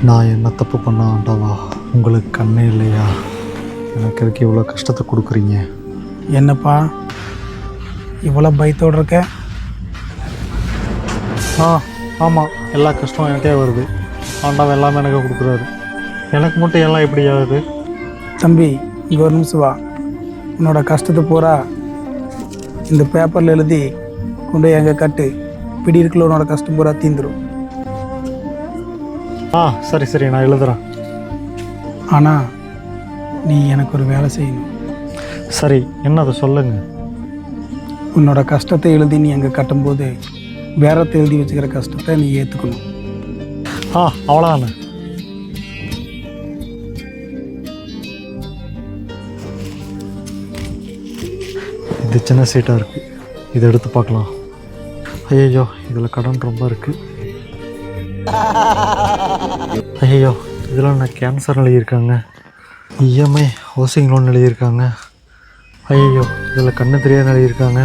நான் என்ன தப்பு பண்ண ஆண்டவா? உங்களுக்கு கண்ணே இல்லையா? எனக்கு இருக்கு இவ்வளோ கஷ்டத்தை கொடுக்குறீங்க. என்னப்பா இவ்வளோ பயத்தோடு இருக்க? ஆமாம், எல்லா கஷ்டம் எனக்கே வருது. ஆண்டவன் எல்லாமே எனக்கு கொடுக்குறாரு. எனக்கு மட்டும் எல்லாம் எப்படி ஆகுது? தம்பி, இங்கே ஒரு நிமிஷம் வா. உன்னோட கஷ்டத்தை பூரா இந்த பேப்பரில் எழுதி கொண்டு போய் எங்கே கட்டு. பிடி இருக்குள்ள உன்னோட கஷ்டம் பூரா தீந்துடும். சரி, நான் எழுதுகிறேன். ஆனால் நீ எனக்கு ஒரு வேலை செய்யணும். சரி, என்ன அதை சொல்லுங்க. உன்னோட கஷ்டத்தை எழுதி நீ அங்கே கட்டும்போது வேறத்தை எழுதி வச்சுக்கிற கஷ்டத்தை நீ ஏற்றுக்கணும். அவ்வளோதானே. இது சின்ன சீட்டாக இருக்குது, இதை எடுத்து பார்க்கலாம். ஐயோ, இதில் கடன் ரொம்ப இருக்குது. ஐயோ, இதில் நான் கேன்சர் எழுதியிருக்காங்க. இஎம்ஐ ஹவுசிங் லோன் எழுதியிருக்காங்க. ஐயோ, இதில் கண்ணு தெரியாத எழுதியிருக்காங்க.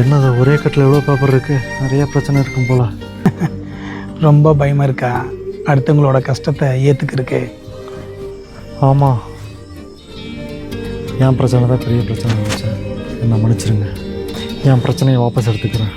என்னது ஒரே கட்டில் எவ்வளோ பேப்பர் இருக்குது? நிறைய பிரச்சனை இருக்கும் போல். ரொம்ப பயமாக இருக்கா? அடுத்தவங்களோட கஷ்டத்தை ஏற்றுக்கிறதுக்கு. ஆமாம், என் பிரச்சனை தான் பெரிய பிரச்சனை இருந்துச்சு. என்ன மன்னிச்சிருங்க. என் பிரச்சனையை வாபஸ் எடுத்துக்கிறேன்.